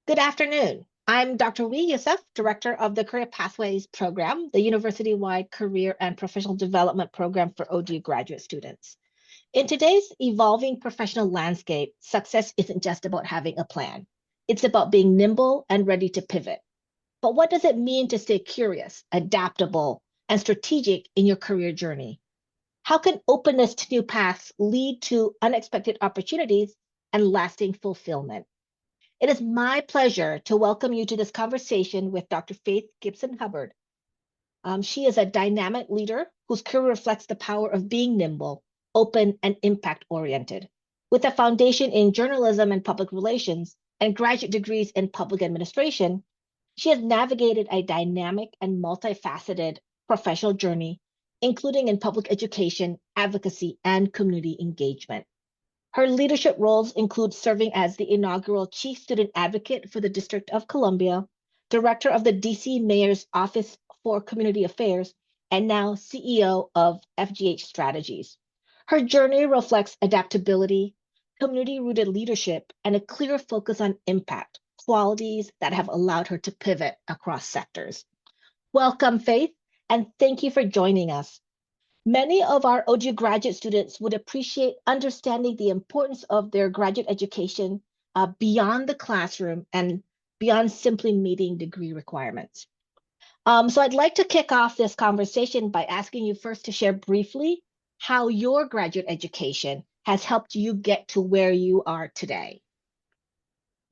Good afternoon. I'm Dr. Wee Youssef, Director of the Career Pathways Program, the university-wide career and professional development program for OU graduate students. In today's evolving professional landscape, success isn't just about having a plan. It's about being nimble and ready to pivot. But what does it mean to stay curious, adaptable, and strategic in your career journey? How can openness to new paths lead to unexpected opportunities and lasting fulfillment? It is my pleasure to welcome you to this conversation with Dr. Faith Gibson Hubbard. She is a dynamic leader whose career reflects the power of being nimble, open, and impact oriented. With a foundation in journalism and public relations and graduate degrees in public administration, she has navigated a dynamic and multifaceted professional journey, including in public education, advocacy, and community engagement. Her leadership roles include serving as the inaugural Chief Student Advocate for the District of Columbia, Director of the DC Mayor's Office for Community Affairs, and now CEO of FGH Strategies. Her journey reflects adaptability, community rooted leadership, and a clear focus on impact, qualities that have allowed her to pivot across sectors. Welcome, Faith, and thank you for joining us. Many of our OU graduate students would appreciate understanding the importance of their graduate education beyond the classroom and beyond simply meeting degree requirements. So I'd like to kick off this conversation by asking you first to share briefly how your graduate education has helped you get to where you are today.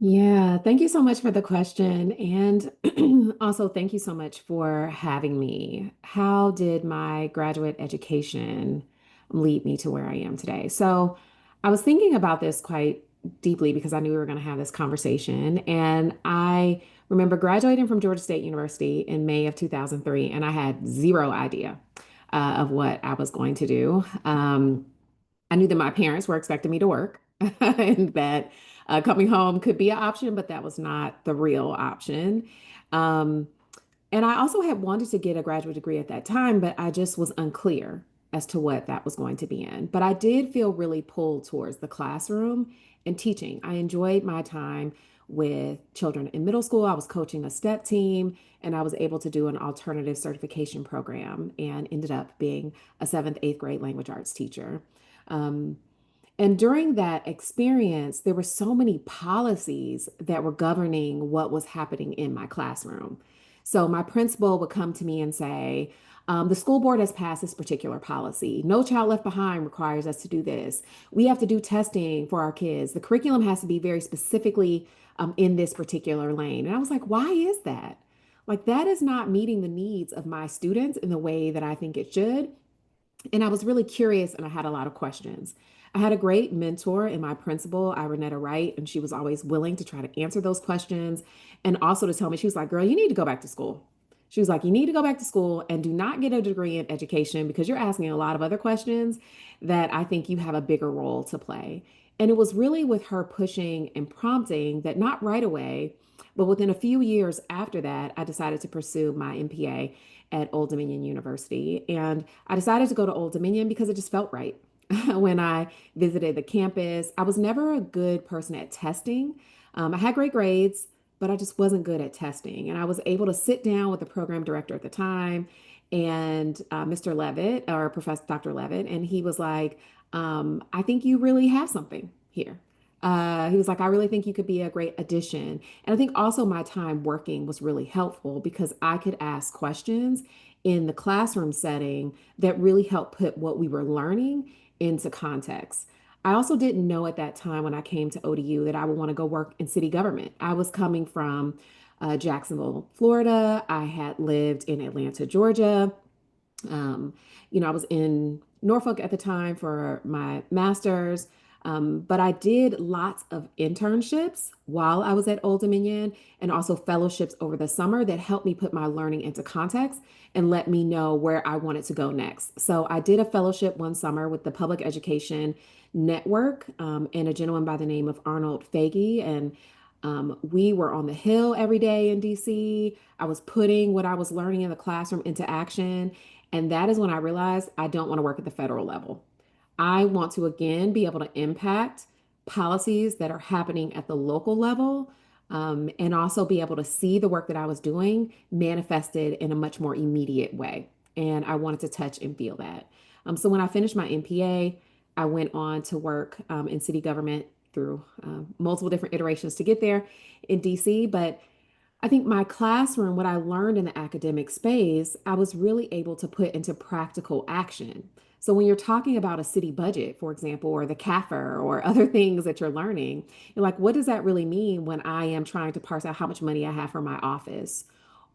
Yeah, thank you so much for the question. And also, thank you so much for having me. How did my graduate education lead me to where I am today? So, I was thinking about this quite deeply because I knew we were going to have this conversation. And I remember graduating from Georgia State University in May of 2003, and I had zero idea of what I was going to do. I knew that my parents were expecting me to work and that coming home could be an option, but that was not the real option. Um, and I also had wanted to get a graduate degree at that time, but I just was unclear as to what that was going to be in. But I did feel really pulled towards the classroom and teaching. I enjoyed my time with children in middle school. I was coaching a step team, and I was able to do an alternative certification program and ended up being a seventh, eighth grade language arts teacher. Um, and during that experience, there were so many policies that were governing what was happening in my classroom. So my principal would come to me and say, the school board has passed this particular policy. No Child Left Behind requires us to do this. We have to do testing for our kids. The curriculum has to be very specifically in this particular lane. And I was like, why is that? Like, that is not meeting the needs of my students in the way that I think it should. And I was really curious and I had a lot of questions. I had a great mentor in my principal, Irenetta Wright, and she was always willing to try to answer those questions and also to tell me, she was like, girl, you need to go back to school. She was like, you need to go back to school and do not get a degree in education because you're asking a lot of other questions that I think you have a bigger role to play. And it was really with her pushing and prompting that not right away, but within a few years after that, I decided to pursue my MPA at Old Dominion University. And I decided to go to Old Dominion because it just felt right. When I visited the campus, I was never a good person at testing. I had great grades, but I just wasn't good at testing. And I was able to sit down with the program director at the time and Mr. Levitt, or Professor Dr. Levitt, and he was like, I think you really have something here. He was like, I really think you could be a great addition. And I think also my time working was really helpful because I could ask questions in the classroom setting that really helped put what we were learning into context. I also didn't know at that time when I came to ODU that I would want to go work in city government. I was coming from Jacksonville, Florida. I had lived in Atlanta, Georgia. Um, I was in Norfolk at the time for my master's, but I did lots of internships while I was at Old Dominion and also fellowships over the summer that helped me put my learning into context and let me know where I wanted to go next. So I did a fellowship one summer with the Public Education Network and a gentleman by the name of Arnold Faggy. And we were on the Hill every day in DC. I was putting what I was learning in the classroom into action. And that is when I realized I don't want to work at the federal level. I want to again be able to impact policies that are happening at the local level. and also be able to see the work that I was doing manifested in a much more immediate way. And I wanted to touch and feel that. So when I finished my MPA, I went on to work in city government through multiple different iterations to get there in DC. But I think my classroom, what I learned in the academic space, I was really able to put into practical action. So when you're talking about a city budget, for example, or the CAFR or other things that you're learning, you're like, what does that really mean when I am trying to parse out how much money I have for my office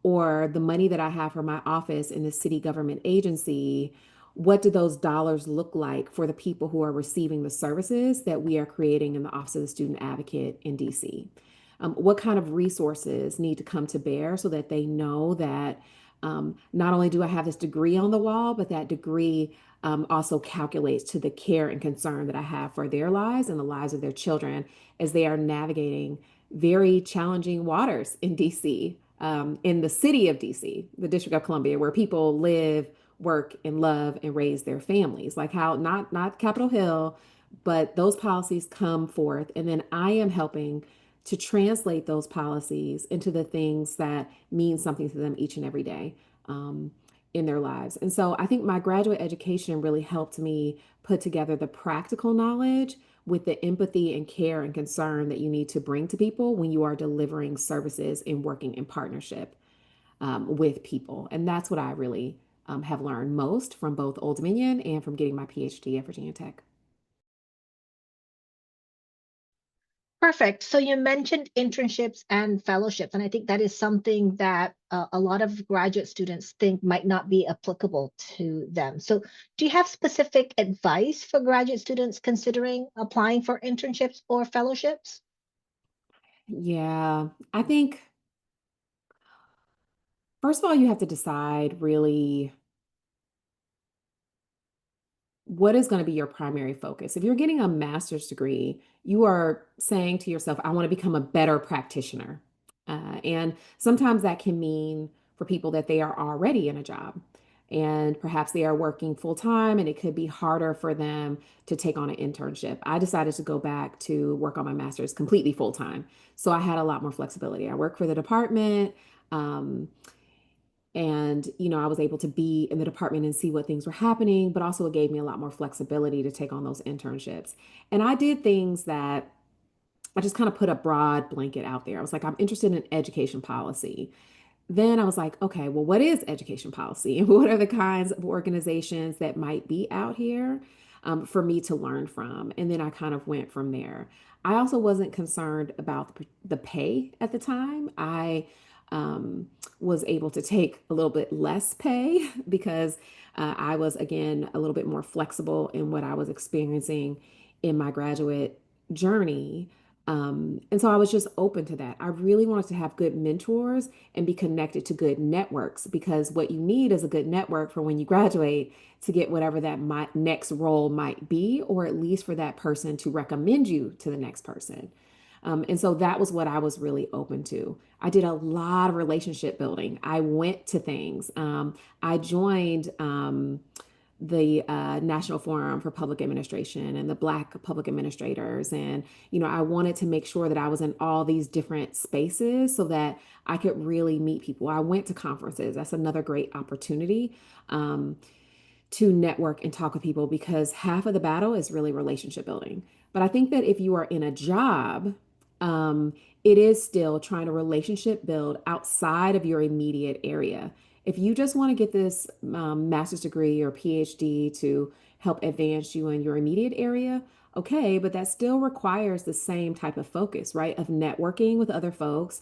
or the money that I have for my office in the city government agency? What do those dollars look like for the people who are receiving the services that we are creating in the Office of the Student Advocate in DC? What kind of resources need to come to bear so that they know that not only do I have this degree on the wall, but that degree also calculates to the care and concern that I have for their lives and the lives of their children as they are navigating very challenging waters in DC, in the city of DC, the District of Columbia, where people live, work, and love and raise their families. Like how not Capitol Hill, but those policies come forth, and then I am helping to translate those policies into the things that mean something to them each and every day in their lives. And so I think my graduate education really helped me put together the practical knowledge with the empathy and care and concern that you need to bring to people when you are delivering services and working in partnership with people. And that's what I really have learned most from both Old Dominion and from getting my PhD at Virginia Tech. Perfect. So you mentioned internships and fellowships, and I think that is something that a lot of graduate students think might not be applicable to them. So do you have specific advice for graduate students considering applying for internships or fellowships? Yeah, I think first of all, you have to decide really what is going to be your primary focus. If you're getting a master's degree, you are saying to yourself, I want to become a better practitioner. And sometimes that can mean for people that they are already in a job and perhaps they are working full time and it could be harder for them to take on an internship. I decided to go back to work on my master's completely full time. So I had a lot more flexibility. I work for the department. Um, and, I was able to be in the department and see what things were happening, but also it gave me a lot more flexibility to take on those internships. And I did things that I just kind of put a broad blanket out there. I was like, I'm interested in education policy. Then I was like, okay, well, what is education policy? And what are the kinds of organizations that might be out here for me to learn from? And then I kind of went from there. I also wasn't concerned about the pay at the time. I was able to take a little bit less pay because I was, again, a little bit more flexible in what I was experiencing in my graduate journey. And so I was just open to that. I really wanted to have good mentors and be connected to good networks because what you need is a good network for when you graduate to get whatever that next role might be, or at least for that person to recommend you to the next person. And so that was what I was really open to. I did a lot of relationship building. I went to things. I joined the National Forum for Public Administration and the Black Public Administrators. And, I wanted to make sure that I was in all these different spaces so that I could really meet people. I went to conferences. That's another great opportunity. To network and talk with people because half of the battle is really relationship building. But I think that if you are in a job, it is still trying to relationship build outside of your immediate area. If you just want to get this master's degree or PhD to help advance you in your immediate area, okay, but that still requires the same type of focus, right? Of networking with other folks,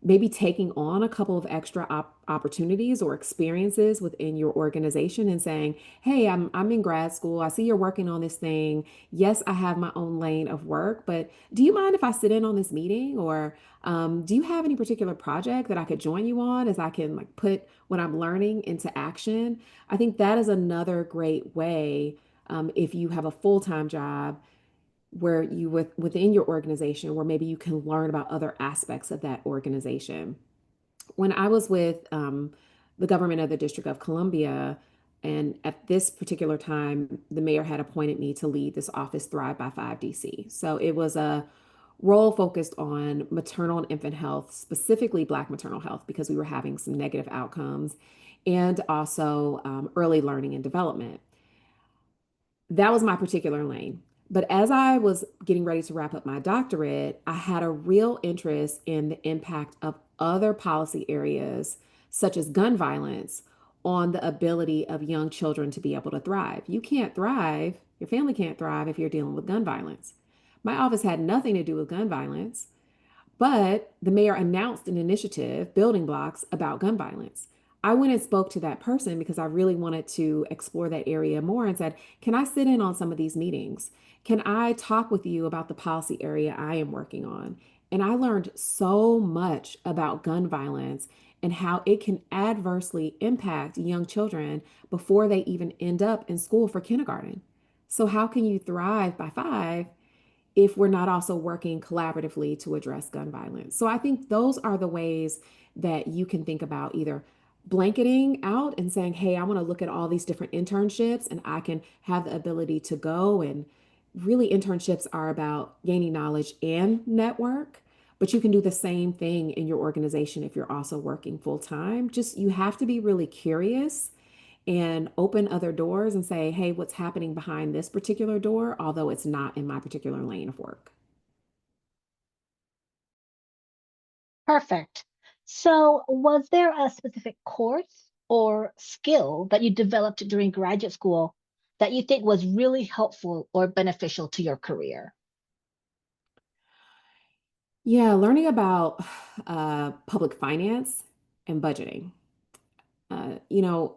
maybe taking on a couple of extra opportunities or experiences within your organization and saying, hey, I'm in grad school. I see you're working on this thing. Yes, I have my own lane of work, but do you mind if I sit in on this meeting? Or do you have any particular project that I could join you on as I can like put what I'm learning into action? I think that is another great way if you have a full-time job where you within your organization where maybe you can learn about other aspects of that organization. When I was with the government of the District of Columbia, and at this particular time, the mayor had appointed me to lead this office, Thrive by 5 DC. So it was a role focused on maternal and infant health, specifically Black maternal health, because we were having some negative outcomes, and also early learning and development. That was my particular lane. But as I was getting ready to wrap up my doctorate, I had a real interest in the impact of other policy areas, such as gun violence, on the ability of young children to be able to thrive. You can't thrive, your family can't thrive if you're dealing with gun violence. My office had nothing to do with gun violence. But the mayor announced an initiative, building blocks about gun violence. I went and spoke to that person because I really wanted to explore that area more and said, can I sit in on some of these meetings? Can I talk with you about the policy area I am working on? And I learned so much about gun violence and how it can adversely impact young children before they even end up in school for kindergarten. So, how can you thrive by 5 if we're not also working collaboratively to address gun violence? So I think those are the ways that you can think about either blanketing out and saying, hey, I want to look at all these different internships and I can have the ability to go. And really, internships are about gaining knowledge and network. But you can do the same thing in your organization if you're also working full time. Just you have to be really curious and open other doors and say, hey, what's happening behind this particular door, although it's not in my particular lane of work. Perfect. So, was there a specific course or skill that you developed during graduate school that you think was really helpful or beneficial to your career? Yeah, learning about public finance and budgeting. You know,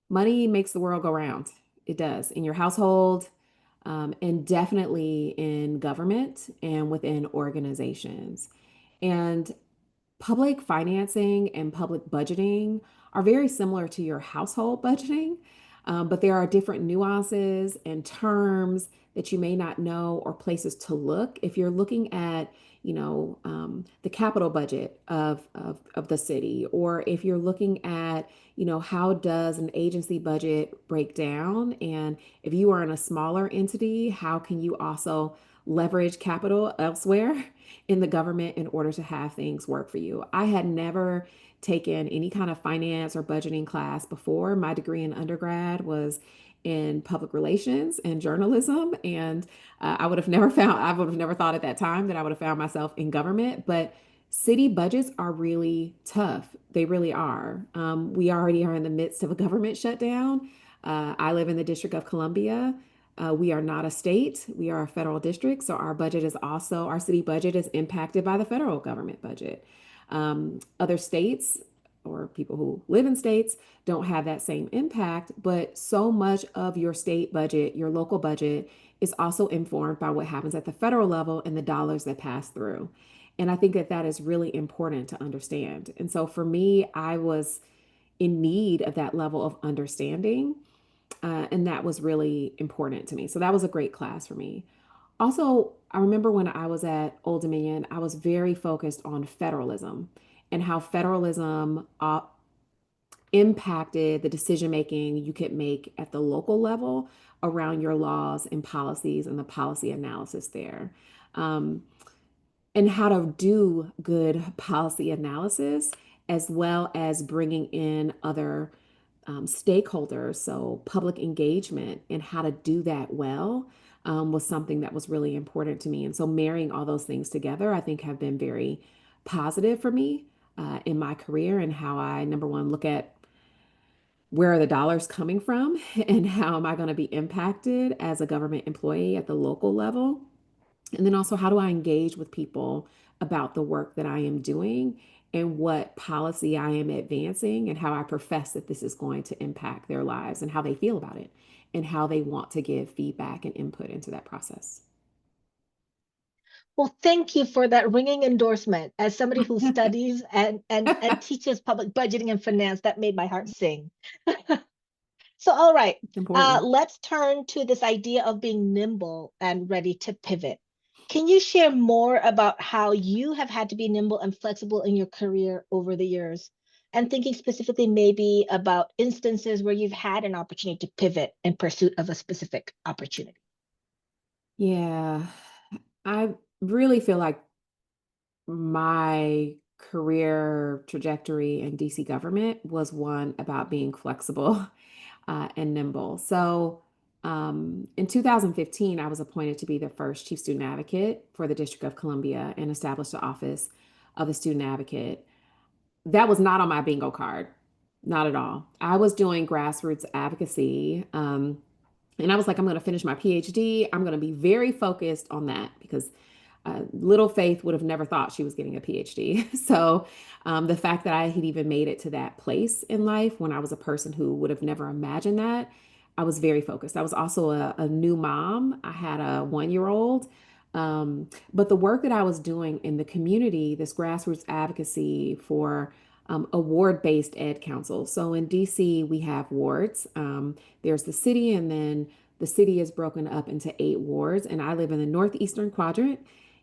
money makes the world go round. It does in your household, and definitely in government and within organizations. And public financing and public budgeting are very similar to your household budgeting, but there are different nuances and terms that you may not know or places to look. If you're looking at, the capital budget of the city, or if you're looking at, how does an agency budget break down? And if you are in a smaller entity, how can you also leverage capital elsewhere in the government in order to have things work for you? I had never taken any kind of finance or budgeting class before. My degree in undergrad was in public relations and journalism, and I would have never thought at that time that I would have found myself in government. But city budgets are really tough. They really are. We already are in the midst of a government shutdown. I live in the District of Columbia. We are not a state, we are a federal district. So our city budget is impacted by the federal government budget. Other states or people who live in states don't have that same impact, but so much of your state budget, your local budget, is also informed by what happens at the federal level and the dollars that pass through. And I think that that is really important to understand. And so for me, I was in need of that level of understanding. And that was really important to me. So that was a great class for me. Also, I remember when I was at Old Dominion, I was very focused on federalism and how federalism impacted the decision making you could make at the local level around your laws and policies and the policy analysis there. Um, and how to do good policy analysis as well as bringing in other stakeholders, so public engagement and how to do that well was something that was really important to me. And so marrying all those things together, I think have been very positive for me in my career and how I, number one, look at where are the dollars coming from and how am I going to be impacted as a government employee at the local level. And then also, how do I engage with people about the work that I am doing and what policy I am advancing and how I profess that this is going to impact their lives and how they feel about it and how they want to give feedback and input into that process. Well, thank you for that ringing endorsement. As somebody who studies and teaches public budgeting and finance, that made my heart sing. So, all right, It's important. let's turn to this idea of being nimble and ready to pivot. Can you share more about how you have had to be nimble and flexible in your career over the years? And thinking specifically maybe about instances where you've had an opportunity to pivot in pursuit of a specific opportunity. Yeah. really feel like my career trajectory in DC government was one about being flexible and nimble. So, in 2015, I was appointed to be the first chief student advocate for the District of Columbia and established the office of the student advocate. That was not on my bingo card, not at all. I was doing grassroots advocacy. And I was like, I'm going to finish my PhD. I'm going to be very focused on that because little Faith would have never thought she was getting a PhD. So the fact that I had even made it to that place in life when I was a person who would have never imagined that, I was very focused. I was also a new mom. I had a 1 year old. But the work that I was doing in the community, this grassroots advocacy for award based ed council. So in DC, we have wards. There's the city, and then the city is broken up into 8 wards. And I live in the northeastern quadrant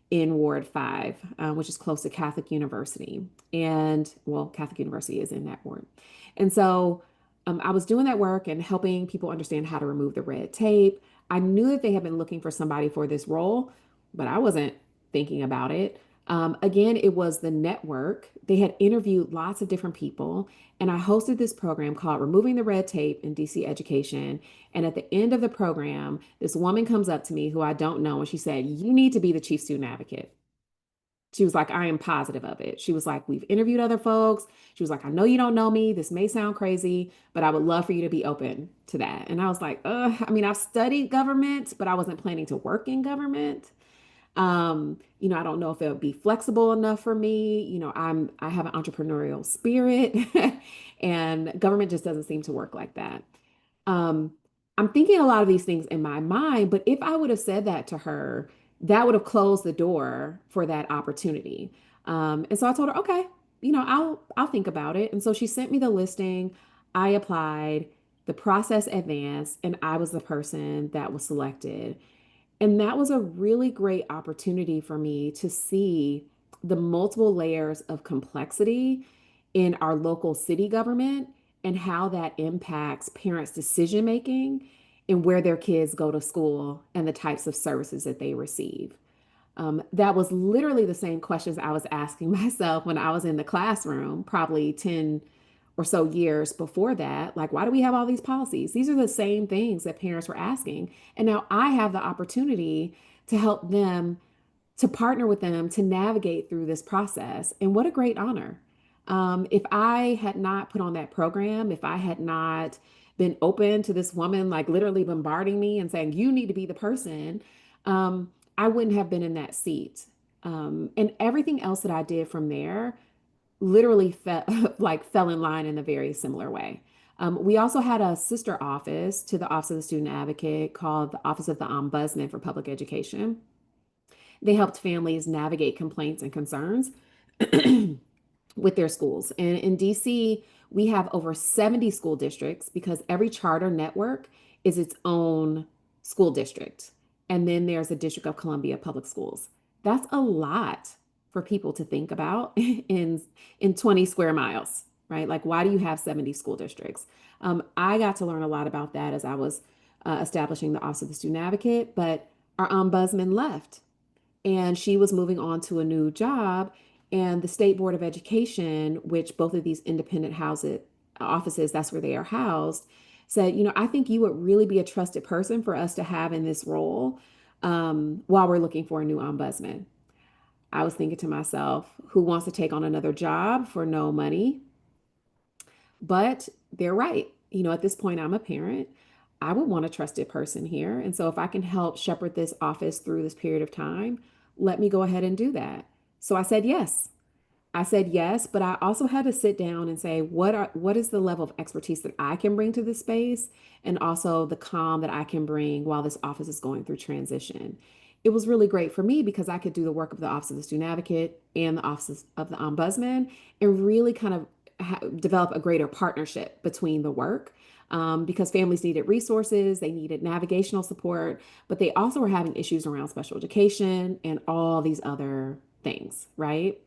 in Ward 5, which is close to Catholic University. And well, Catholic University is in that ward. And so I was doing that work and helping people understand how to remove the red tape. I knew that they had been looking for somebody for this role, but I wasn't thinking about it. Again, it was the network. They had interviewed lots of different people, and I hosted this program called Removing the Red Tape in DC Education. And at the end of the program, this woman comes up to me who I don't know, and she said, "You need to be the chief student advocate." She was like, "I am positive of it." She was like, "We've interviewed other folks." She was like, "I know you don't know me. This may sound crazy, but I would love for you to be open to that." And I was like, I mean, I've studied government, but I wasn't planning to work in government. I don't know if it would be flexible enough for me. I have an entrepreneurial spirit and government just doesn't seem to work like that. Um, I'm thinking a lot of these things in my mind, but if I would have said that to her, that would have closed the door for that opportunity. And so I told her, okay, I'll think about it. And so she sent me the listing. I applied, the process advanced, and I was the person that was selected. And that was a really great opportunity for me to see the multiple layers of complexity in our local city government and how that impacts parents' decision making and where their kids go to school and the types of services that they receive. That was literally the same questions I was asking myself when I was in the classroom, probably 10 or so years before that. Like, why do we have all these policies? These are the same things that parents were asking. And now I have the opportunity to help them, to partner with them to navigate through this process. And what a great honor. If I had not put on that program, if I had not been open to this woman, like literally bombarding me and saying, "You need to be the person," I wouldn't have been in that seat. And everything else that I did from there literally fell in line in a very similar way. We also had a sister office to the Office of the Student Advocate called the Office of the Ombudsman for Public Education. They helped families navigate complaints and concerns with their schools. And in DC, we have over 70 school districts because every charter network is its own school district. And then there's the District of Columbia Public Schools. That's a lot for people to think about in 20 square miles, right? Like, why do you have 70 school districts? I got to learn a lot about that as I was establishing the Office of the Student Advocate, but our ombudsman left and she was moving on to a new job. And the State Board of Education, which both of these independent offices, that's where they are housed, said, "I think you would really be a trusted person for us to have in this role while we're looking for a new ombudsman." I was thinking to myself, who wants to take on another job for no money? But they're right. At this point, I'm a parent. I would want a trusted person here. And so if I can help shepherd this office through this period of time, let me go ahead and do that. So I said yes. I said yes, but I also had to sit down and say, what is the level of expertise that I can bring to this space, and also the calm that I can bring while this office is going through transition. It was really great for me because I could do the work of the Office of the Student Advocate and the Office of the Ombudsman and really kind of develop a greater partnership between the work. Because families needed resources, they needed navigational support, but they also were having issues around special education and all these other things, right?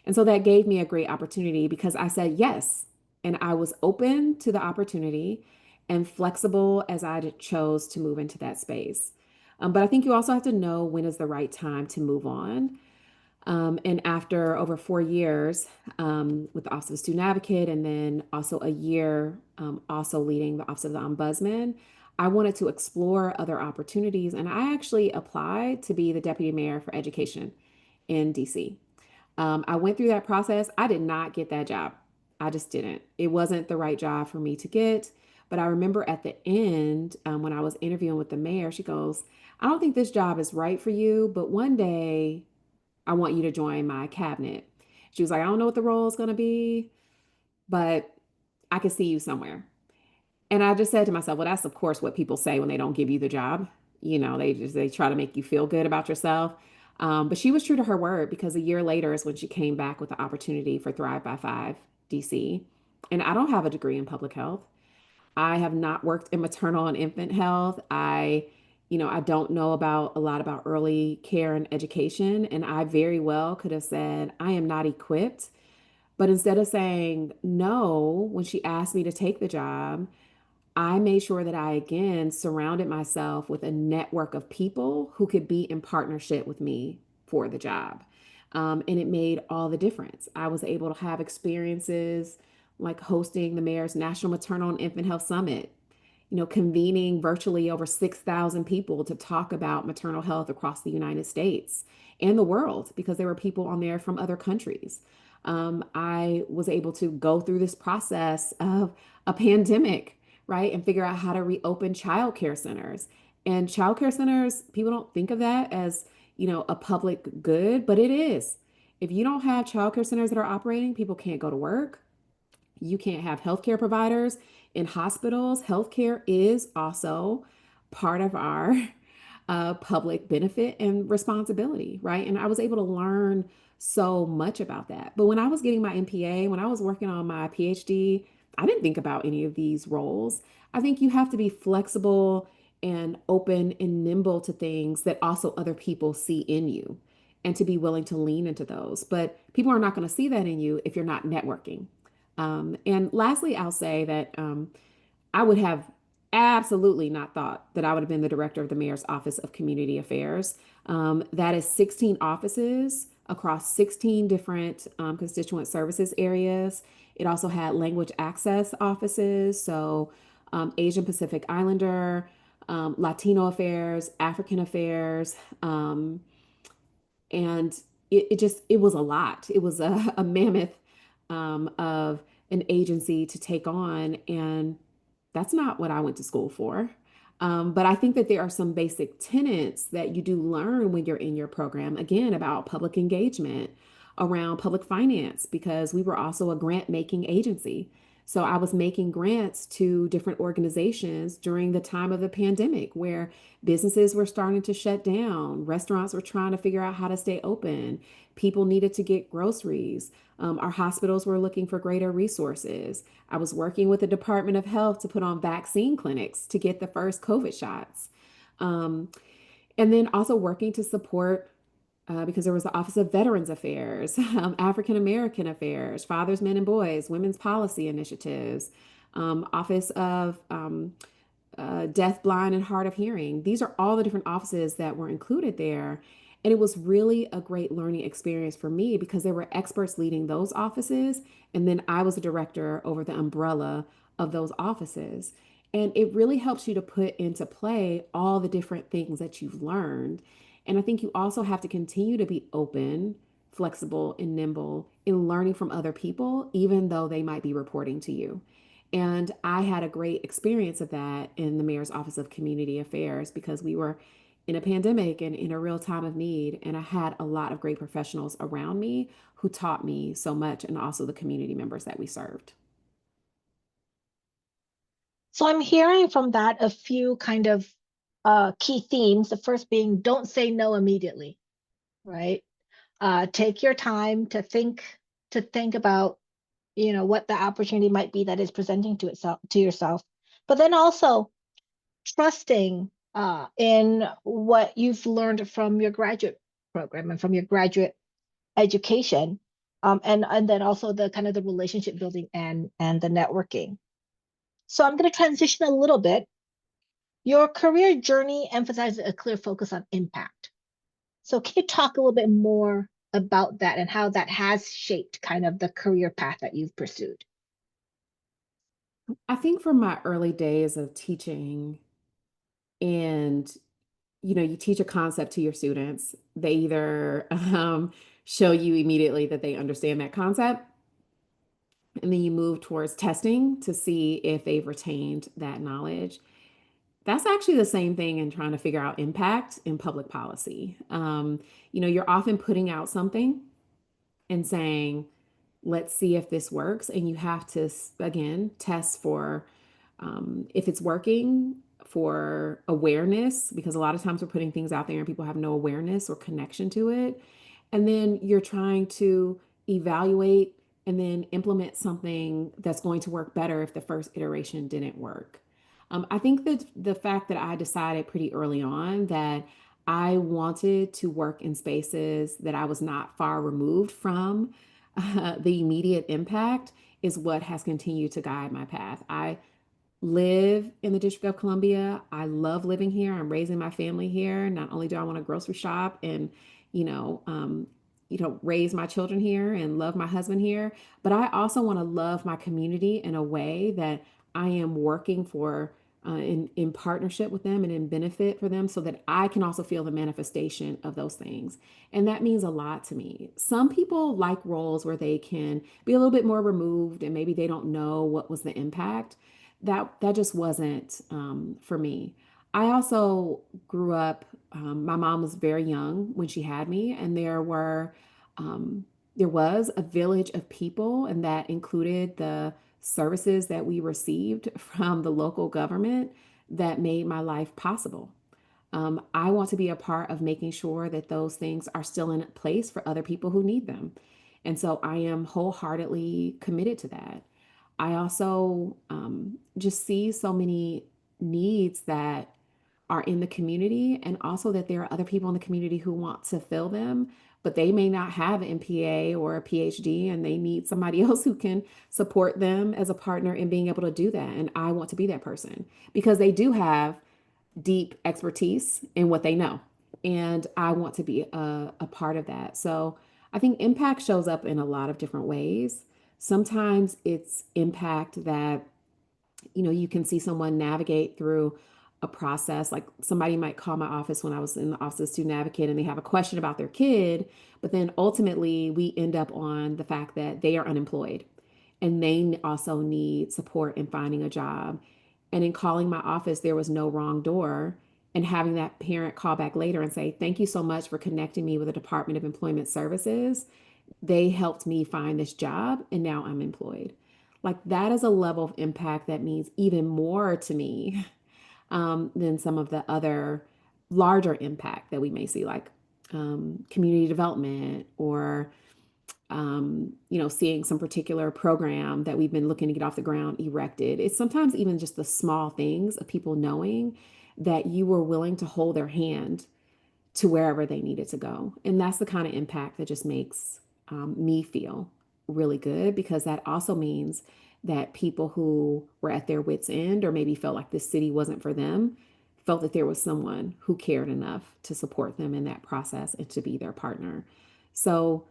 And so that gave me a great opportunity because I said yes. And I was open to the opportunity and flexible as I chose to move into that space. But I think you also have to know when is the right time to move on. And after over 4 years with the Office of Student Advocate, and then also a year also leading the Office of the Ombudsman, I wanted to explore other opportunities. And I actually applied to be the Deputy Mayor for Education in DC. I went through that process. I did not get that job. I just didn't. It wasn't the right job for me to get. But I remember at the end, when I was interviewing with the mayor, she goes, I don't think this job is right for you, but one day I want you to join my cabinet. She was like, I don't know what the role is going to be, but I can see you somewhere. And I just said to myself, well, that's of course what people say when they don't give you the job. They try to make you feel good about yourself. But she was true to her word because a year later is when she came back with the opportunity for Thrive by Five DC. And I don't have a degree in public health. I have not worked in maternal and infant health. I don't know about a lot about early care and education. And I very well could have said, I am not equipped. But instead of saying no, when she asked me to take the job, I made sure that I again surrounded myself with a network of people who could be in partnership with me for the job. And it made all the difference. I was able to have experiences like hosting the mayor's National Maternal and Infant Health Summit, convening virtually over 6,000 people to talk about maternal health across the United States and the world because there were people on there from other countries. I was able to go through this process of a pandemic, right, and figure out how to reopen childcare centers. And childcare centers, people don't think of that as, a public good, but it is. If you don't have childcare centers that are operating, people can't go to work. You can't have healthcare providers in hospitals. Healthcare is also part of our public benefit and responsibility, right? And I was able to learn so much about that. But when I was getting my MPA, when I was working on my PhD, I didn't think about any of these roles. I think you have to be flexible and open and nimble to things that also other people see in you and to be willing to lean into those. But people are not going to see that in you if you're not networking. And lastly, I'll say that I would have absolutely not thought that I would have been the director of the mayor's office of community affairs. That is 16 offices across 16 different constituent services areas. It also had language access offices, so Asian Pacific Islander, Latino affairs, African affairs, and it was a lot. It was a mammoth of an agency to take on, and that's not what I went to school for. But I think that there are some basic tenets that you do learn when you're in your program, again, about public engagement, around public finance, because we were also a grant making agency. So I was making grants to different organizations during the time of the pandemic where businesses were starting to shut down, restaurants were trying to figure out how to stay open, people needed to get groceries. Our hospitals were looking for greater resources. I was working with the Department of Health to put on vaccine clinics to get the first COVID shots. Um, and then also working to support, because there was the Office of Veterans Affairs, African American Affairs, Fathers, Men, and Boys, Women's Policy Initiatives, Office of Deaf, Blind, and Hard of Hearing. These are all the different offices that were included there. And it was really a great learning experience for me because there were experts leading those offices. And then I was a director over the umbrella of those offices. And it really helps you to put into play all the different things that you've learned. And I think you also have to continue to be open, flexible, and nimble in learning from other people, even though they might be reporting to you. And I had a great experience of that in the mayor's office of community affairs because we were in a pandemic and in a real time of need. And I had a lot of great professionals around me who taught me so much, and also the community members that we served. So I'm hearing from that a few kind of key themes. The first being don't say no immediately, right? Take your time to think about, what the opportunity might be that is presenting to yourself. But then also trusting in what you've learned from your graduate program and from your graduate education, and then also the kind of the relationship building and the networking. So I'm going to transition a little bit Your career journey emphasizes a clear focus on impact. So can you talk a little bit more about that and how that has shaped kind of the career path that you've pursued? I think from my early days of teaching, and you teach a concept to your students, they either show you immediately that they understand that concept, and then you move towards testing to see if they've retained that knowledge. That's actually the same thing in trying to figure out impact in public policy. You're often putting out something and saying, let's see if this works. And you have to, again, test for if it's working, for awareness, because a lot of times we're putting things out there and people have no awareness or connection to it. And then you're trying to evaluate and then implement something that's going to work better if the first iteration didn't work. I think that the fact that I decided pretty early on that I wanted to work in spaces that I was not far removed from the immediate impact is what has continued to guide my path. I live in the District of Columbia. I love living here. I'm raising my family here. Not only do I want to grocery shop and, you know, um, raise my children here and love my husband here, but I also want to love my community in a way that I am working for in partnership with them and in benefit for them so that I can also feel the manifestation of those things. And that means a lot to me. Some people like roles where they can be a little bit more removed and maybe they don't know what was the impact. That just wasn't for me. I also grew up. My mom was very young when she had me, and there was a village of people, and that included the services that we received from the local government that made my life possible. I want to be a part of making sure that those things are still in place for other people who need them. And so I am wholeheartedly committed to that. I also just see so many needs that are in the community, and also that there are other people in the community who want to fill them, but they may not have an MPA or a PhD, and they need somebody else who can support them as a partner in being able to do that. And I want to be that person because they do have deep expertise in what they know. And I want to be a part of that. So I think impact shows up in a lot of different ways. Sometimes it's impact that, you can see someone navigate through a process. Like somebody might call my office when I was in the office of student advocate and they have a question about their kid, but then ultimately we end up on the fact that they are unemployed and they also need support in finding a job. And in calling my office, there was no wrong door. And having that parent call back later and say, thank you so much for connecting me with the Department of Employment Services. They helped me find this job and now I'm employed. Like that is a level of impact that means even more to me than some of the other larger impact that we may see, like community development or seeing some particular program that we've been looking to get off the ground erected. It's sometimes even just the small things of people knowing that you were willing to hold their hand to wherever they needed to go. And that's the kind of impact that just makes me feel really good because that also means that people who were at their wits' end or maybe felt like this city wasn't for them felt that there was someone who cared enough to support them in that process and to be their partner. So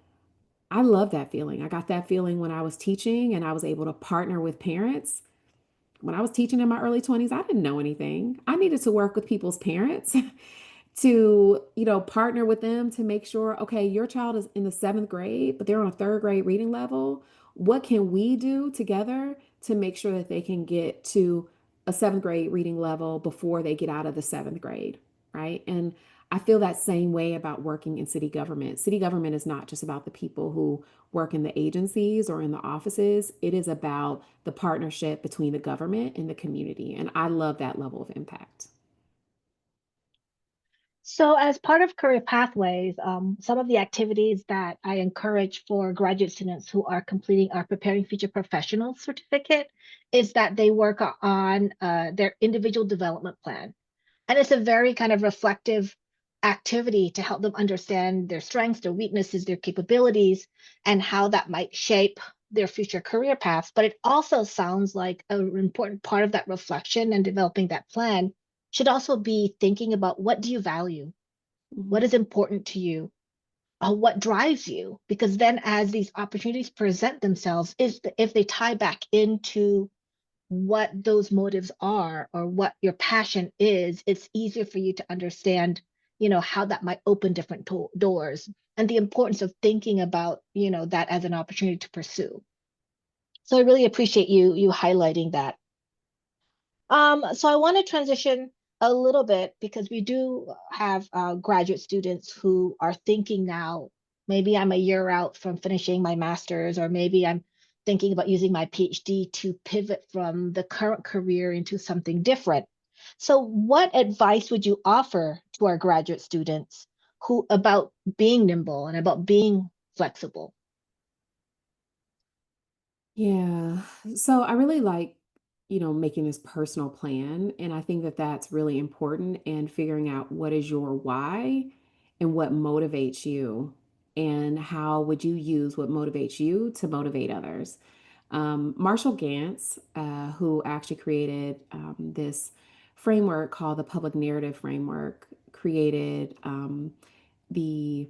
I love that feeling. I got that feeling when I was teaching and I was able to partner with parents. When I was teaching in my early 20s, I didn't know anything. I needed to work with people's parents to, partner with them to make sure, okay, your child is in the seventh grade, but they're on a third grade reading level. What can we do together to make sure that they can get to a seventh grade reading level before they get out of the seventh grade? Right. And I feel that same way about working in city government. City government is not just about the people who work in the agencies or in the offices. It is about the partnership between the government and the community. And I love that level of impact. So, as part of career pathways, some of the activities that I encourage for graduate students who are completing our Preparing Future Professionals certificate is that they work on their individual development plan. And it's a very kind of reflective activity to help them understand their strengths, their weaknesses, their capabilities, and how that might shape their future career paths. But it also sounds like an important part of that reflection and developing that plan should also be thinking about what do you value? What Mhm. is important to you? What drives you? Because then as these opportunities present themselves, if they tie back into what those motives are or what your passion is, it's easier for you to understand, how that might open different doors and the importance of thinking about, that as an opportunity to pursue. So I really appreciate you highlighting that. So I want to transition a little bit because we do have graduate students who are thinking now, maybe I'm a year out from finishing my master's, or maybe I'm thinking about using my PhD to pivot from the current career into something different. So what advice would you offer to our graduate students who about being nimble and about being flexible? Yeah. So I really like, making this personal plan. And I think that that's really important and figuring out what is your why and what motivates you and how would you use what motivates you to motivate others. Marshall Gantz, who actually created this framework called the public narrative framework, created the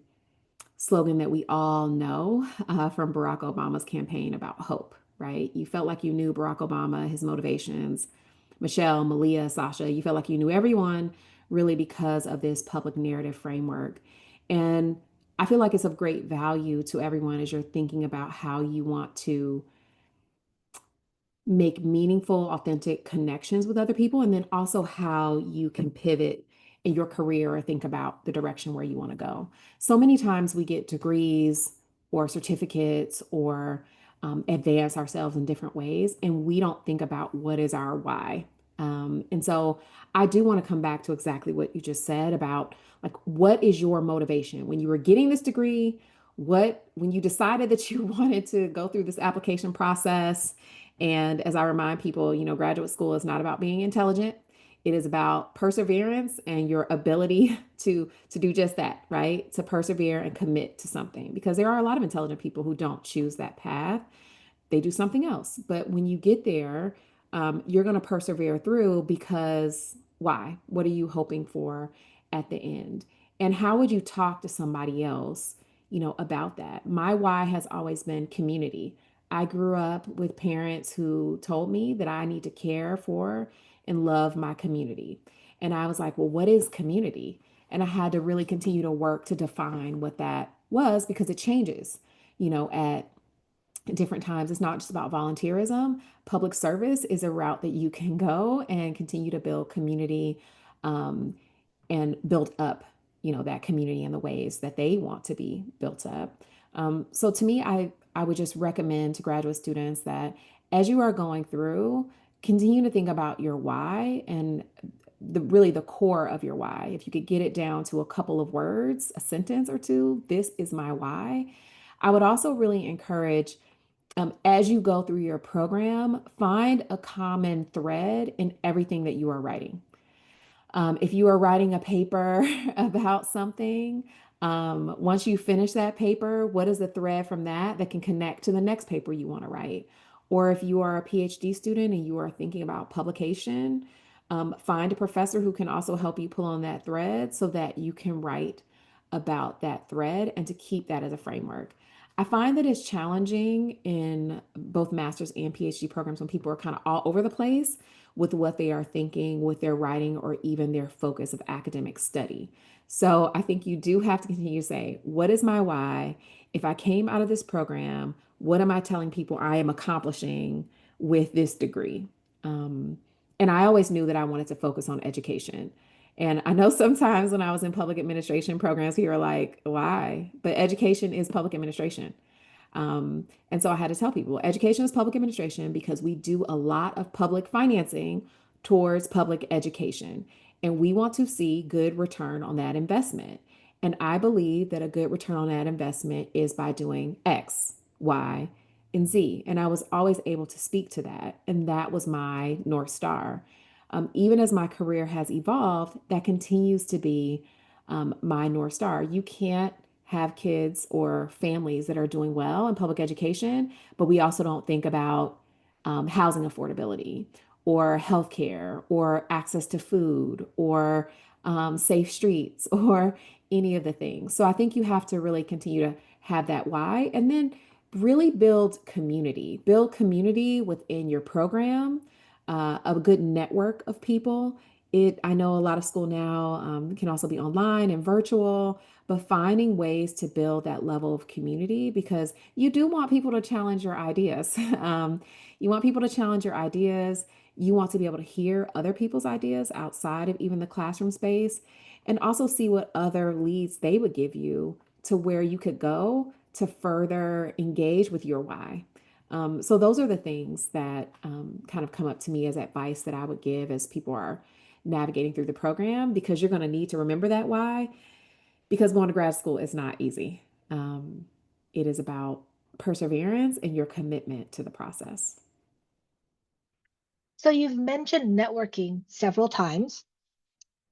slogan that we all know from Barack Obama's campaign about hope, right? You felt like you knew Barack Obama, his motivations, Michelle, Malia, Sasha, you felt like you knew everyone really because of this public narrative framework. And I feel like it's of great value to everyone as you're thinking about how you want to make meaningful, authentic connections with other people, and then also how you can pivot in your career or think about the direction where you want to go. So many times we get degrees or certificates or advance ourselves in different ways, and we don't think about what is our why. And so I do want to come back to exactly what you just said about like, what is your motivation when you were getting this degree? When you decided that you wanted to go through this application process, and as I remind people, graduate school is not about being intelligent. It is about perseverance and your ability to do just that, right? To persevere and commit to something because there are a lot of intelligent people who don't choose that path. They do something else. But when you get there, you're going to persevere through because why? What are you hoping for at the end? And how would you talk to somebody else, about that? My why has always been community. I grew up with parents who told me that I need to care for and love my community. And I was like, well, what is community? And I had to really continue to work to define what that was because it changes, at different times. It's not just about volunteerism. Public service is a route that you can go and continue to build community um, and build up, that community in the ways that they want to be built up. So to me, I would just recommend to graduate students that as you are going through, continue to think about your why and the core of your why. If you could get it down to a couple of words, a sentence or two, this is my why. I would also really encourage as you go through your program, find a common thread in everything that you are writing. If you are writing a paper about something, once you finish that paper, what is the thread from that can connect to the next paper you want to write? Or if you are a PhD student and you are thinking about publication, find a professor who can also help you pull on that thread so that you can write about that thread and to keep that as a framework. I find that it's challenging in both master's and PhD programs when people are kind of all over the place with what they are thinking, with their writing, or even their focus of academic study. So I think you do have to continue to say, what is my why? If I came out of this program, what am I telling people I am accomplishing with this degree? Um, and I always knew that I wanted to focus on education. And I know sometimes when I was in public administration programs, people are like, why? But education is public administration. And so I had to tell people education is public administration because we do a lot of public financing towards public education. And we want to see good return on that investment. And I believe that a good return on that investment is by doing X, Y, and Z. And I was always able to speak to that. And that was my North Star. Even as my career has evolved, that continues to be my North Star. You can't have kids or families that are doing well in public education, but we also don't think about housing affordability or healthcare or access to food or safe streets or any of the things. So I think you have to really continue to have that why and then really build community within your program, a good network of people. I know a lot of school now can also be online and virtual, but finding ways to build that level of community because you do want people to challenge your ideas. You want people to challenge your ideas. You want to be able to hear other people's ideas outside of even the classroom space and also see what other leads they would give you to where you could go to further engage with your why. So those are the things that kind of come up to me as advice that I would give as people are navigating through the program because you're going to need to remember that why because going to grad school is not easy. It is about perseverance and your commitment to the process. So you've mentioned networking several times.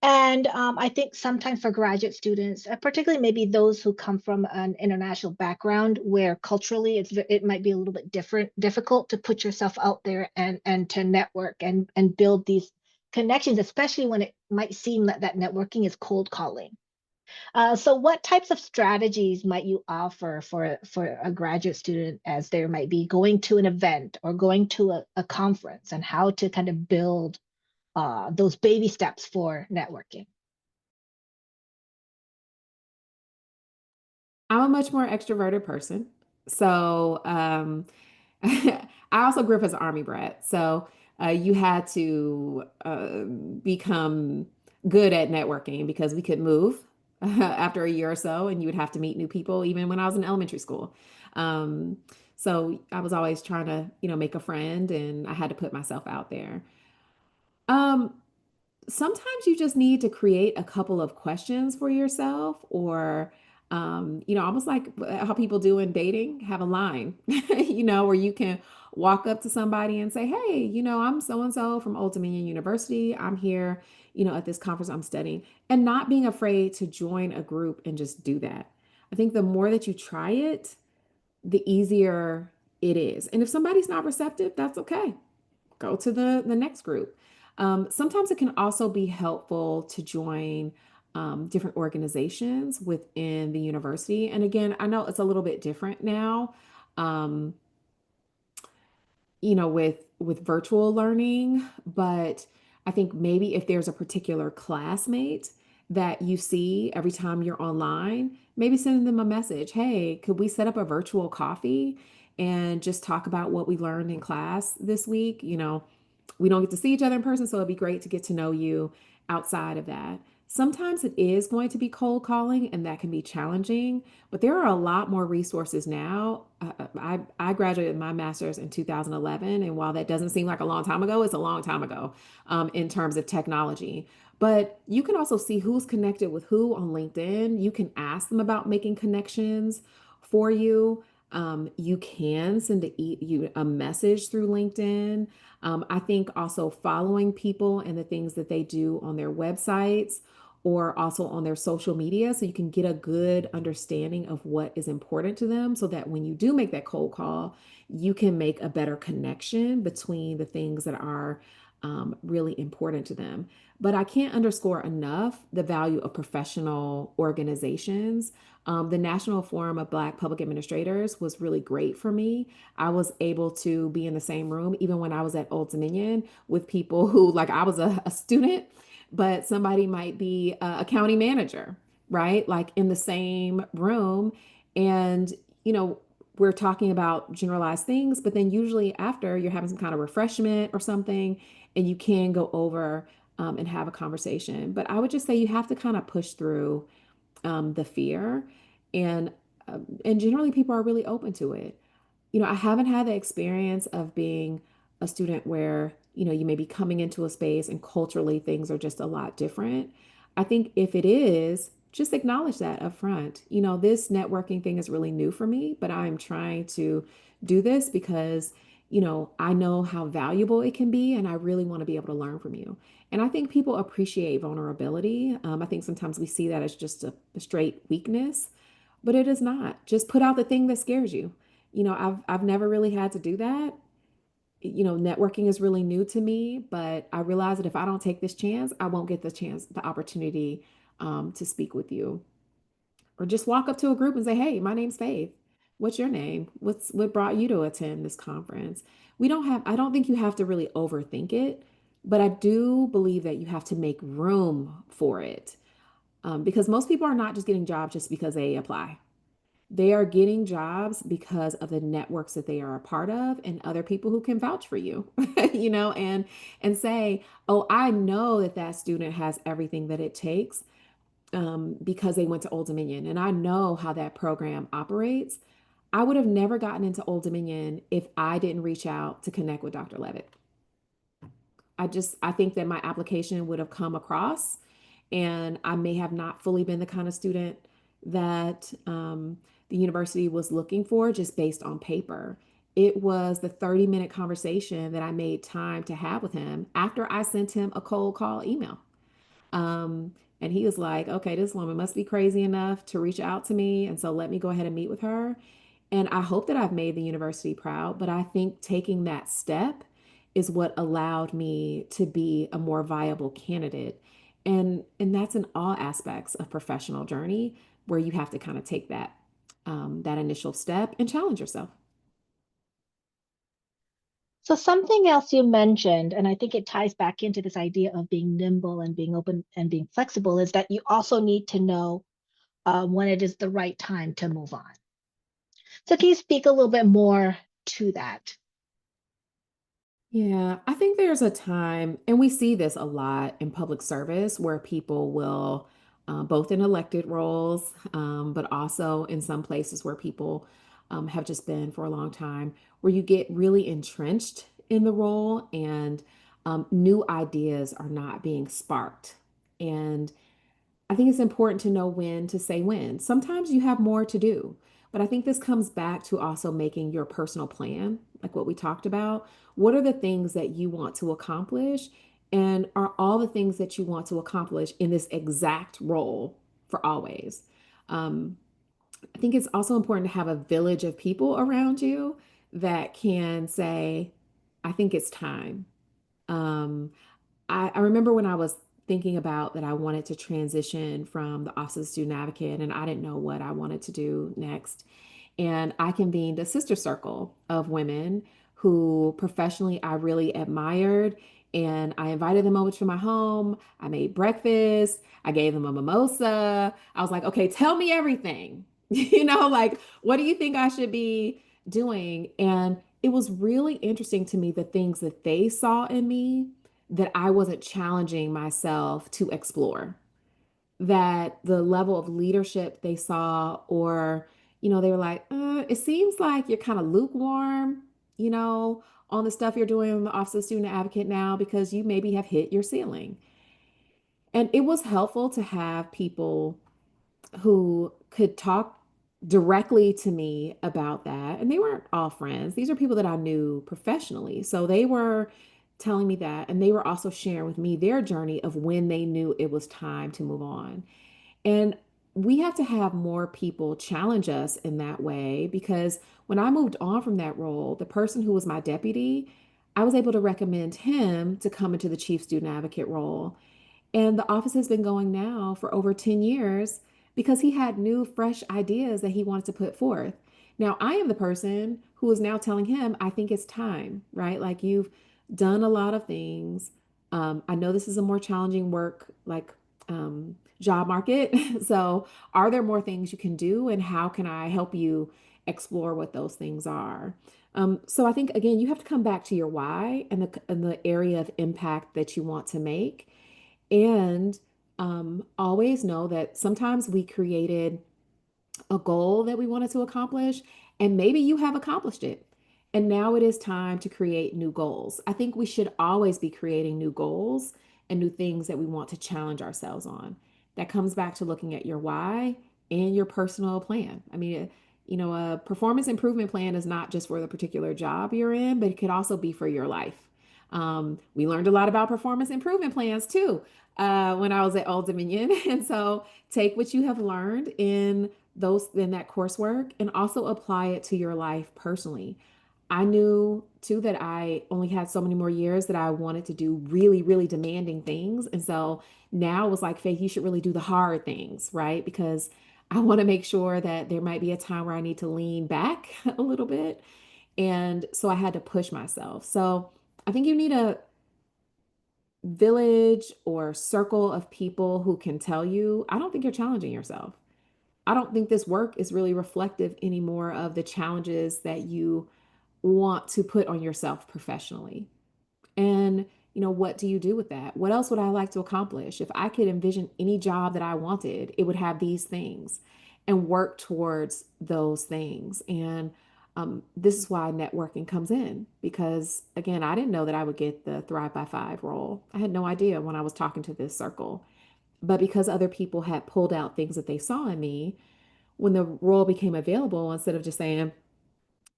And I think sometimes for graduate students, particularly maybe those who come from an international background where culturally it might be a little bit difficult to put yourself out there and to network and build these connections, especially when it might seem that that networking is cold calling. So what types of strategies might you offer for a graduate student as they might be going to an event or going to a conference and how to kind of build those baby steps for networking? I'm a much more extroverted person. So I also grew up as an army brat. So you had to become good at networking because we could move after a year or so, and you would have to meet new people even when I was in elementary school. Um, so I was always trying to, make a friend, and I had to put myself out there. Um, Sometimes you just need to create a couple of questions for yourself or almost like how people do in dating, have a line, where you can walk up to somebody and say, hey, I'm so and so from Old Dominion University. I'm here, at this conference I'm studying, and not being afraid to join a group and just do that. I think the more that you try it, the easier it is. And if somebody's not receptive, that's okay, go to the next group. Sometimes it can also be helpful to join different organizations within the university. And again, I know it's a little bit different now. Um, with virtual learning, but I think maybe if there's a particular classmate that you see every time you're online, maybe send them a message. Hey, could we set up a virtual coffee and just talk about what we learned in class this week? We don't get to see each other in person, so it'd be great to get to know you outside of that. Sometimes it is going to be cold calling, and that can be challenging, but there are a lot more resources now. I graduated my master's in 2011, and while that doesn't seem like a long time ago, it's a long time ago in terms of technology. But you can also see who's connected with who on LinkedIn. You can ask them about making connections for you. You can send a message through LinkedIn. I think also following people and the things that they do on their websites or also on their social media so you can get a good understanding of what is important to them so that when you do make that cold call, you can make a better connection between the things that are really important to them. But I can't underscore enough the value of professional organizations. The National Forum of Black Public Administrators was really great for me. I was able to be in the same room, even when I was at Old Dominion, with people who, like, I was a student, but somebody might be a county manager, right? Like in the same room. And, you know, we're talking about generalized things, but then usually after you're having some kind of refreshment or something, and you can go over and have a conversation. But I would just say you have to kind of push through the fear, and and generally people are really open to it. I haven't had the experience of being a student where, you may be coming into a space and culturally things are just a lot different. I think if it is, just acknowledge that up front. This networking thing is really new for me, but I'm trying to do this because, I know how valuable it can be and I really want to be able to learn from you. And I think people appreciate vulnerability. I think sometimes we see that as just a straight weakness, but it is not. Just put out the thing that scares you. I've never really had to do that. networking is really new to me, but I realize that if I don't take this chance, I won't get the opportunity to speak with you. Or just walk up to a group and say, "Hey, my name's Faith. What's your name? What brought you to attend this conference?" I don't think you have to really overthink it, but I do believe that you have to make room for it. Because most people are not just getting jobs just because they apply. They are getting jobs because of the networks that they are a part of and other people who can vouch for you, and say, "Oh, I know that that student has everything that it takes because they went to Old Dominion, and I know how that program operates." I would have never gotten into Old Dominion if I didn't reach out to connect with Dr. Levitt. I think that my application would have come across, and I may have not fully been the kind of student that the university was looking for just based on paper. It was the 30-minute conversation that I made time to have with him after I sent him a cold call email. Um, and he was like, "Okay, this woman must be crazy enough to reach out to me. And so let me go ahead and meet with her." And I hope that I've made the university proud, but I think taking that step is what allowed me to be a more viable candidate. And that's in all aspects of professional journey where you have to kind of take that initial step and challenge yourself. So something else you mentioned, and I think it ties back into this idea of being nimble and being open and being flexible, is that you also need to know when it is the right time to move on. So can you speak a little bit more to that? Yeah, I think there's a time, and we see this a lot in public service where people will, both in elected roles, but also in some places where people have just been for a long time, where you get really entrenched in the role and new ideas are not being sparked. And I think it's important to know when to say when. Sometimes you have more to do, but I think this comes back to also making your personal plan, like what we talked about. What are the things that you want to accomplish? And are all the things that you want to accomplish in this exact role for always? Um, I think it's also important to have a village of people around you that can say, "I think it's time." Um, I remember when I was thinking about that I wanted to transition from the Office of Student Advocate and I didn't know what I wanted to do next. And I convened a sister circle of women who professionally I really admired. And I invited them over to my home. I made breakfast. I gave them a mimosa. I was like, "Okay, tell me everything." Like, what do you think I should be doing? And it was really interesting to me the things that they saw in me that I wasn't challenging myself to explore, that the level of leadership they saw, or, they were like, "It seems like you're kind of lukewarm, you know, on the stuff you're doing in the Office of Student Advocate now because you maybe have hit your ceiling." And it was helpful to have people who could talk directly to me about that. And they weren't all friends. These are people that I knew professionally. So they were telling me that. And they were also sharing with me their journey of when they knew it was time to move on. And we have to have more people challenge us in that way because when I moved on from that role, the person who was my deputy, I was able to recommend him to come into the chief student advocate role. And the office has been going now for over 10 years because he had new, fresh ideas that he wanted to put forth. Now, I am the person who is now telling him, "I think it's time," right? Like, you've done a lot of things. I know this is a more challenging job market. So, are there more things you can do? And how can I help you explore what those things are? So, I think, again, you have to come back to your why and the area of impact that you want to make and always know that sometimes we created a goal that we wanted to accomplish, and maybe you have accomplished it. And now it is time to create new goals. I think we should always be creating new goals and new things that we want to challenge ourselves on. That comes back to looking at your why and your personal plan. I mean, a performance improvement plan is not just for the particular job you're in, but it could also be for your life. We learned a lot about performance improvement plans too when I was at Old Dominion. And so take what you have learned in that coursework and also apply it to your life personally. I knew too that I only had so many more years that I wanted to do really, really demanding things. And so now it was like, Faith, you should really do the hard things, right? Because I want to make sure that there might be a time where I need to lean back a little bit. And so I had to push myself. So I think you need a village or circle of people who can tell you, I don't think you're challenging yourself. I don't think this work is really reflective anymore of the challenges that you want to put on yourself professionally. And, what do you do with that? What else would I like to accomplish? If I could envision any job that I wanted, it would have these things and work towards those things. And this is why networking comes in because, again, I didn't know that I would get the Thrive by Five role. I had no idea when I was talking to this circle. But because other people had pulled out things that they saw in me, when the role became available, instead of just saying,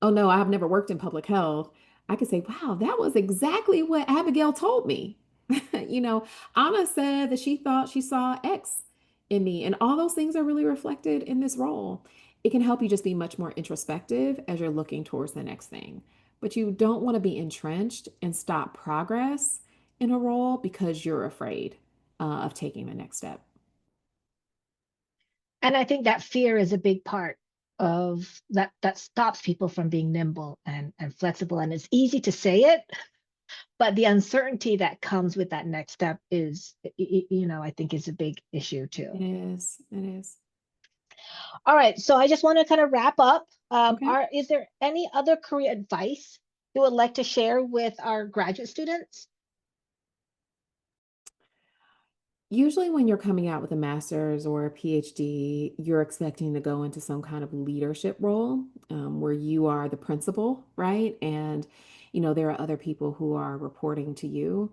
oh no, I've never worked in public health, I could say, wow, that was exactly what Abigail told me. you know, Anna said that she thought she saw X in me, and all those things are really reflected in this role. It can help you just be much more introspective as you're looking towards the next thing. But you don't want to be entrenched and stop progress in a role because you're afraid of taking the next step. And I think that fear is a big part of that stops people from being nimble and flexible. And it's easy to say it, but the uncertainty that comes with that next step is, I think is a big issue It too. is. It is. All right, so I just want to kind of wrap up. Okay. Is there any other career advice you would like to share with our graduate students? Usually, when you're coming out with a master's or a PhD, you're expecting to go into some kind of leadership role where you are the principal, right? And, there are other people who are reporting to you.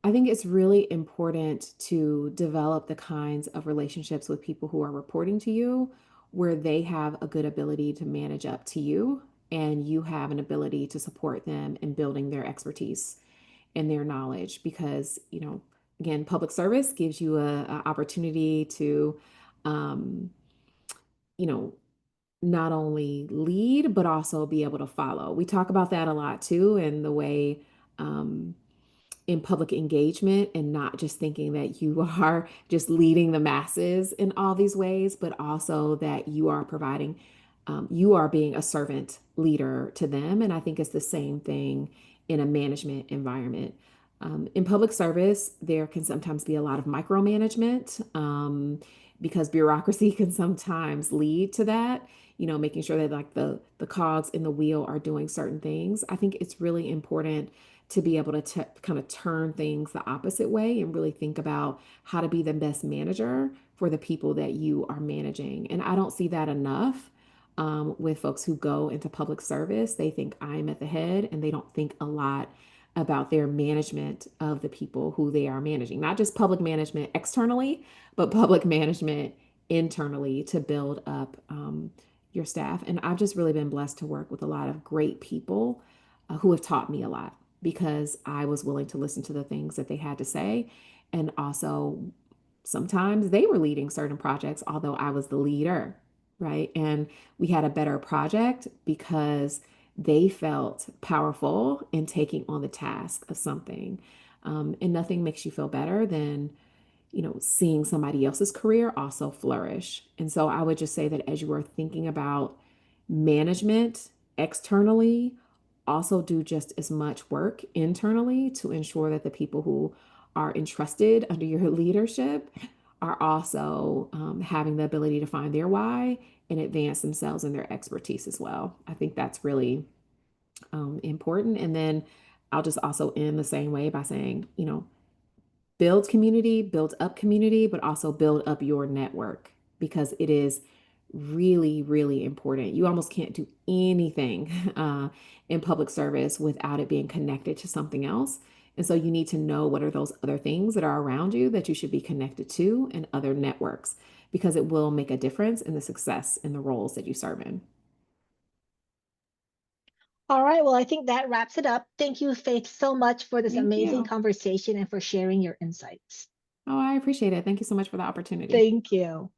I think it's really important to develop the kinds of relationships with people who are reporting to you where they have a good ability to manage up to you and you have an ability to support them in building their expertise and their knowledge because, again, public service gives you a opportunity to, um, you know, not only lead, but also be able to follow. We talk about that a lot too, and the way, um, in public engagement and not just thinking that you are just leading the masses in all these ways, but also that you are providing, you are being a servant leader to them. And I think it's the same thing in a management environment. In public service, there can sometimes be a lot of micromanagement because bureaucracy can sometimes lead to that. Making sure that like the cogs in the wheel are doing certain things. I think it's really important to be able to kind of turn things the opposite way and really think about how to be the best manager for the people that you are managing. And I don't see that enough with folks who go into public service. They think I'm at the head and they don't think a lot about their management of the people who they are managing, not just public management externally, but public management internally to build up your staff. And I've just really been blessed to work with a lot of great people who have taught me a lot because I was willing to listen to the things that they had to say. And also, sometimes they were leading certain projects, although I was the leader, right? And we had a better project because they felt powerful in taking on the task of something. And nothing makes you feel better than seeing somebody else's career also flourish. And so I would just say that as you are thinking about management externally, also do just as much work internally to ensure that the people who are entrusted under your leadership are also having the ability to find their why and advance themselves and their expertise as well. I think that's really important. And then I'll just also end the same way by saying, build community, build up community, but also build up your network because it is really, really important. You almost can't do anything in public service without it being connected to something else. And so you need to know what are those other things that are around you that you should be connected to and other networks because it will make a difference in the success in the roles that you serve in. All right, well, I think that wraps it up. Thank you, Faith, so much for this Thank amazing you. conversation and for sharing your insights. Oh, I appreciate it. Thank you so much for the opportunity. Thank you.